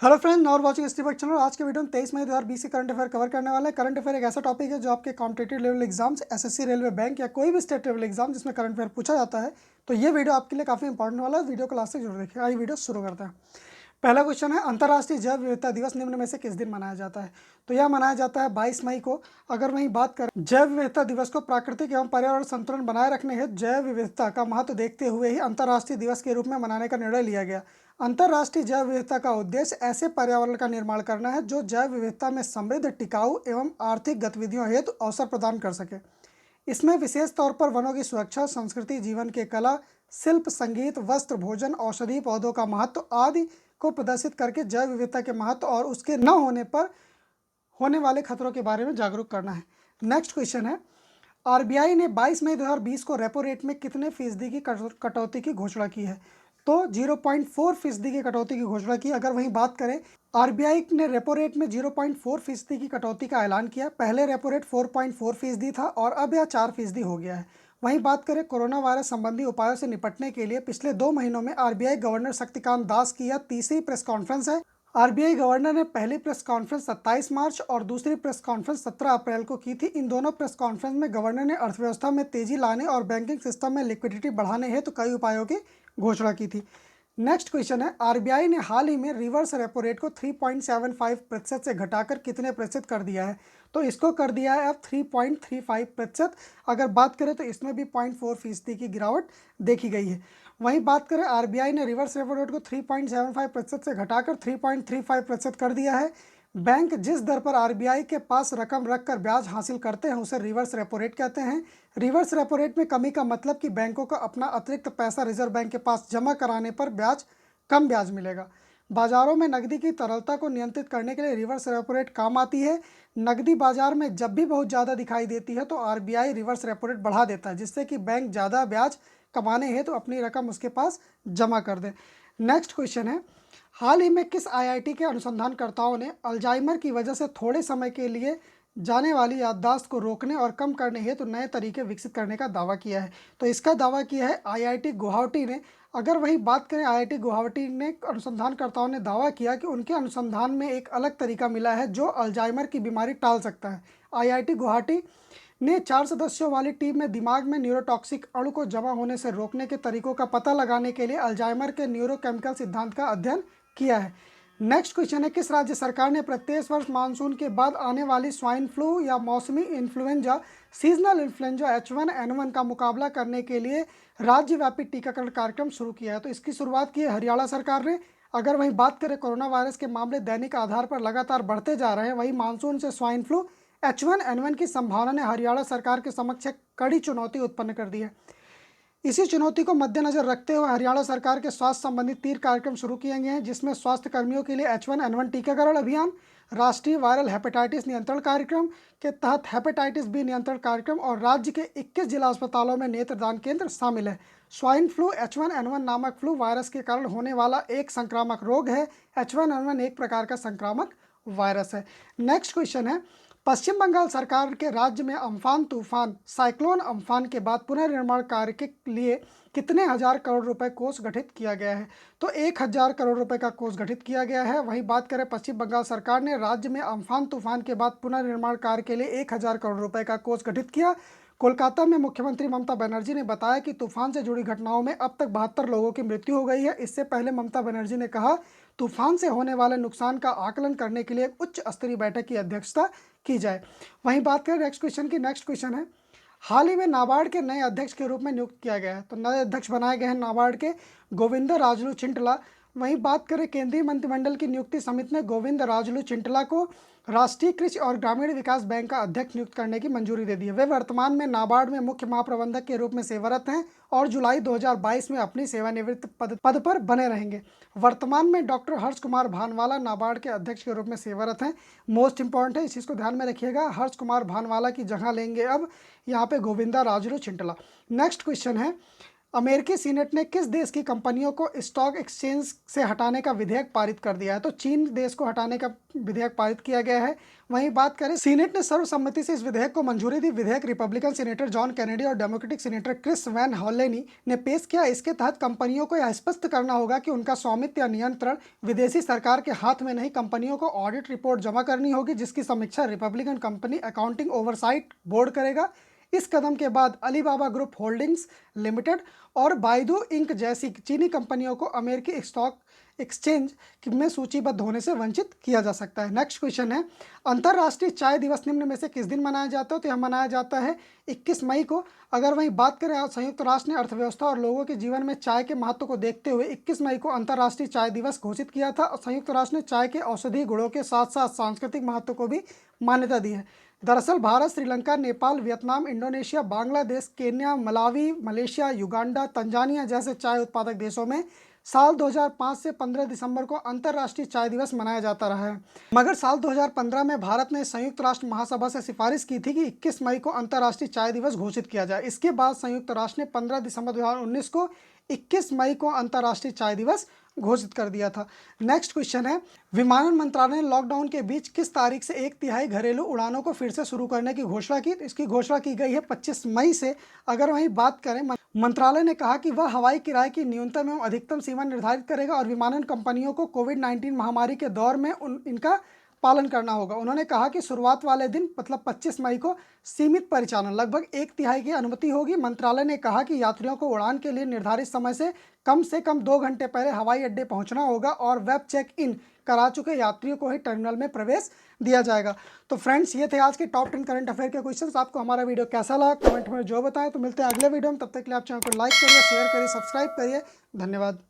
Hello friend और watching स्टीबक channel. आज के वीडियो में 23 मई 2020 के करंट अफेयर कवर करने वाला है। करंट अफेयर एक ऐसा टॉपिक है जो आपके competitive level exams, SSC, railway, bank या कोई भी स्टेट लेवल एग्जाम जिसमें करंट अफेयर पूछा जाता है, तो ये वीडियो आपके लिए काफ़ी इंपॉर्टेंट वाला है। वीडियो को लास्ट तक जरूर देखिए। आइए वीडियो शुरू करते हैं। पहला क्वेश्चन है, अंतर्राष्ट्रीय जैव विविधता दिवस निम्न में से किस दिन मनाया जाता है? तो यह मनाया जाता है 22 मई को। अगर वहीं बात करें जैव विविधता दिवस को प्राकृतिक एवं पर्यावरण संतुलन बनाए रखने हेतु जैव विविधता का महत्व देखते हुए ही अंतर्राष्ट्रीय दिवस के रूप में मनाने का निर्णय लिया गया। अंतर्राष्ट्रीय जैव विविधता का उद्देश्य ऐसे पर्यावरण का निर्माण करना है जो जैव विविधता में समृद्ध, टिकाऊ एवं आर्थिक गतिविधियों हेतु अवसर प्रदान कर सके। इसमें विशेष तौर पर वनों की सुरक्षा, संस्कृति, जीवन के कला, शिल्प, संगीत, वस्त्र, भोजन, औषधीय पौधों का महत्व आदि को प्रदर्शित करके जैव विविधता के महत्व और उसके न होने पर होने वाले खतरों के बारे में जागरूक करना है। नेक्स्ट क्वेश्चन है, आरबीआई ने 22 मई 2020 को रेपो रेट में कितने फीसदी की कटौती की घोषणा की है? तो 0.4 फीसदी की कटौती की घोषणा की। अगर वहीं बात करें, आरबीआई ने रेपो रेट में 0.4 फीसदी की कटौती का ऐलान किया। पहले रेपो रेट 4.4 फीसदी था और अब यह 4 फीसदी हो गया है। वहीं बात करें कोरोना वायरस संबंधी उपायों से निपटने के लिए पिछले 2 महीनों में आरबीआई गवर्नर शक्तिकांत दास की यह तीसरी प्रेस कॉन्फ्रेंस है। आरबीआई गवर्नर ने पहली प्रेस कॉन्फ्रेंस 27 मार्च और दूसरी प्रेस कॉन्फ्रेंस 17 अप्रैल को की थी। इन दोनों प्रेस कॉन्फ्रेंस में गवर्नर ने अर्थव्यवस्था में तेजी लाने और बैंकिंग सिस्टम में लिक्विडिटी बढ़ाने हेतु कई उपायों की घोषणा की थी। नेक्स्ट क्वेश्चन है, आरबीआई ने हाल ही में रिवर्स रेपो रेट को 3.75% से घटाकर कितने प्रतिशत कर दिया है? तो इसको कर दिया है अब 3.35%। अगर बात करें तो इसमें भी 0.4% की गिरावट देखी गई है। वहीं बात करें, आरबीआई ने रिवर्स रेपो रेट को 3.75% से घटाकर 3.35% कर दिया है। बैंक जिस दर पर आरबीआई के पास रकम रखकर ब्याज हासिल करते हैं उसे रिवर्स रेपो रेट कहते हैं। रिवर्स रेपो रेट में कमी का मतलब कि बैंकों को अपना अतिरिक्त पैसा रिजर्व बैंक के पास जमा कराने पर कम ब्याज मिलेगा। बाजारों में नकदी की तरलता को नियंत्रित करने के लिए रिवर्स रेपो रेट काम आती है। नकदी बाजार में जब भी बहुत ज़्यादा दिखाई देती है तो आरबीआई रिवर्स रेपो रेट बढ़ा देता है, जिससे कि बैंक ज़्यादा ब्याज कमाने हैं तो अपनी रकम उसके पास जमा कर दें। नेक्स्ट क्वेश्चन है, हाल ही में किस आईआईटी के अनुसंधानकर्ताओं ने अल्जाइमर की वजह से थोड़े समय के लिए जाने वाली याददाश्त को रोकने और कम करने हेतु नए तरीके विकसित करने का दावा किया है? तो इसका दावा किया है आईआईटी गुवाहाटी ने। अगर वही बात करें, आईआईटी गुवाहाटी ने अनुसंधानकर्ताओं ने दावा किया कि उनके अनुसंधान में एक अलग तरीका मिला है जो अल्जाइमर की बीमारी टाल सकता है। आईआईटी गुवाहाटी ने 4 सदस्यों वाली टीम में दिमाग में न्यूरोटॉक्सिक अणु को जमा होने से रोकने के तरीकों का पता लगाने के लिए अल्जाइमर के न्यूरोकेमिकल सिद्धांत का अध्ययन किया है। नेक्स्ट क्वेश्चन है, किस राज्य सरकार ने प्रत्येक वर्ष मानसून के बाद आने वाली स्वाइन फ्लू या मौसमी इन्फ्लुएंजा, सीजनल इन्फ्लुएंजा H1N1 का मुकाबला करने के लिए राज्यव्यापी टीकाकरण कार्यक्रम शुरू किया है? तो इसकी शुरुआत की है हरियाणा सरकार ने। अगर वहीं बात करें, कोरोना वायरस के मामले दैनिक आधार पर लगातार बढ़ते जा रहे हैं। वहीं मानसून से स्वाइन फ्लू H1N1 की संभावना ने हरियाणा सरकार के समक्ष एक कड़ी चुनौती उत्पन्न कर दी है। इसी चुनौती को मद्देनजर रखते हुए हरियाणा सरकार के स्वास्थ्य संबंधी 3 कार्यक्रम शुरू किए गए हैं, जिसमें स्वास्थ्य कर्मियों के लिए H1N1 टीकाकरण अभियान, राष्ट्रीय वायरल हेपेटाइटिस नियंत्रण कार्यक्रम के तहत हेपेटाइटिस बी नियंत्रण कार्यक्रम और राज्य के 21 जिला अस्पतालों में नेत्रदान केंद्र शामिल है। स्वाइन फ्लू H1N1 नामक फ्लू वायरस के कारण होने वाला एक संक्रामक रोग है। H1N1 एक प्रकार का संक्रामक वायरस है। नेक्स्ट क्वेश्चन है, पश्चिम बंगाल सरकार के राज्य में अम्फान तूफान साइक्लोन अम्फान के बाद पुनर्निर्माण कार्य के लिए कितने हजार करोड़ रुपए कोष गठित किया गया है? तो 1000 करोड़ रुपए का कोष गठित किया गया है। वहीं बात करें, पश्चिम बंगाल सरकार ने राज्य में अम्फान तूफान के बाद पुनर्निर्माण कार्य के लिए 1000 करोड़ रुपए का कोष गठित किया। कोलकाता में मुख्यमंत्री ममता बनर्जी ने बताया कि तूफान से जुड़ी घटनाओं में अब तक 72 लोगों की मृत्यु हो गई है। इससे पहले ममता बनर्जी ने कहा, तूफान से होने वाले नुकसान का आकलन करने के लिए एक उच्च स्तरीय बैठक की अध्यक्षता की जाए। वहीं बात करें नेक्स्ट क्वेश्चन की। नेक्स्ट क्वेश्चन है, हाल ही में नाबार्ड के नए अध्यक्ष के रूप में नियुक्त किया गया है। तो नए अध्यक्ष बनाए गए हैं नाबार्ड के गोविंद राजुलू चिंटला। वहीं बात करें, केंद्रीय मंत्रिमंडल की नियुक्ति समिति ने गोविंद राजुलू चिंटला को राष्ट्रीय कृषि और ग्रामीण विकास बैंक का अध्यक्ष नियुक्त करने की मंजूरी दे दी है। वे वर्तमान में नाबार्ड में मुख्य महाप्रबंधक के रूप में सेवारत हैं और जुलाई 2022 में अपनी सेवानिवृत्त पद पर बने रहेंगे। वर्तमान में डॉक्टर हर्ष कुमार भानवाला नाबार्ड के अध्यक्ष के रूप में सेवारत हैं। मोस्ट इंपॉर्टेंट है, इस चीज़ को ध्यान में रखिएगा, हर्ष कुमार भानवाला की जगह लेंगे अब यहाँ पे गोविंदा राजुलू चिंटला। नेक्स्ट क्वेश्चन है, अमेरिकी सीनेट ने किस देश की कंपनियों को स्टॉक एक्सचेंज से हटाने का विधेयक पारित कर दिया है? तो चीन देश को हटाने का विधेयक पारित किया गया है। वहीं बात करें, सीनेट ने सर्वसम्मति से इस विधेयक को मंजूरी दी। विधेयक रिपब्लिकन सीनेटर जॉन कैनेडी और डेमोक्रेटिक सीनेटर क्रिस वैन हॉलेनी ने पेश किया। इसके तहत कंपनियों को यह स्पष्ट करना होगा कि उनका स्वामित्व या नियंत्रण विदेशी सरकार के हाथ में नहीं। कंपनियों को ऑडिट रिपोर्ट जमा करनी होगी, जिसकी समीक्षा Republican company accounting oversight board करेगा। इस कदम के बाद अलीबाबा ग्रुप होल्डिंग्स लिमिटेड और बाइडू इंक जैसी चीनी कंपनियों को अमेरिकी स्टॉक एक्सचेंज में सूचीबद्ध होने से वंचित किया जा सकता है। नेक्स्ट क्वेश्चन है, अंतर्राष्ट्रीय चाय दिवस निम्न में से किस दिन मनाया जाता है? तो यह मनाया जाता है 21 मई को। अगर वहीं बात करें, संयुक्त राष्ट्र ने अर्थव्यवस्था और लोगों के जीवन में चाय के महत्व को देखते हुए 21 मई को अंतर्राष्ट्रीय चाय दिवस घोषित किया था। संयुक्त राष्ट्र ने चाय के औषधीय गुणों के साथ साथ सांस्कृतिक महत्व को भी मान्यता दी है। दरअसल Bharat, Sri Lanka, Nepal, Vietnam, Indonesia, Bangladesh, Kenya, Malawi, Malaysia, Uganda, Tanzania जैसे चाय उत्पादक देशों में साल 2005 से 15 दिसंबर को अंतर्राष्ट्रीय चाय दिवस मनाया जाता रहा है। मगर साल 2015 में भारत ने संयुक्त राष्ट्र महासभा से सिफारिश की थी कि 21 मई को अंतर्राष्ट्रीय चाय दिवस घोषित किया जाए। इसके बाद संयुक्त राष्ट्र ने 15 दिसंबर 2019 को 21 मई को अंतर्राष्ट्रीय चाय दिवस घोषित कर दिया था। नेक्स्ट क्वेश्चन है, विमानन मंत्रालय ने लॉकडाउन के बीच किस तारीख से 1/3 घरेलू उड़ानों को फिर से शुरू करने की घोषणा की? इसकी घोषणा की गई है 25 मई से। अगर वहीं बात करें, मंत्रालय ने कहा कि वह हवाई किराए की न्यूनतम एवं अधिकतम सीमा निर्धारित करेगा और विमानन कंपनियों को कोविड-19 महामारी के दौर में इनका पालन करना होगा। उन्होंने कहा कि शुरुआत वाले दिन मतलब 25 मई को सीमित परिचालन लगभग 1/3 की अनुमति होगी। मंत्रालय ने कहा कि यात्रियों को उड़ान के लिए निर्धारित समय से कम 2 घंटे पहले हवाई अड्डे पहुंचना होगा और वेब चेक इन करा चुके यात्रियों को ही टर्मिनल में प्रवेश दिया जाएगा। तो फ्रेंड्स, ये थे आज के टॉप 10 करंट अफेयर के क्वेश्चंस। आपको हमारा वीडियो कैसा लगा कमेंट में जो बताएं। तो मिलते हैं अगले वीडियो में, तब तक के लिए आप चैनल को लाइक करिए, शेयर करिए, सब्सक्राइब करिए। धन्यवाद।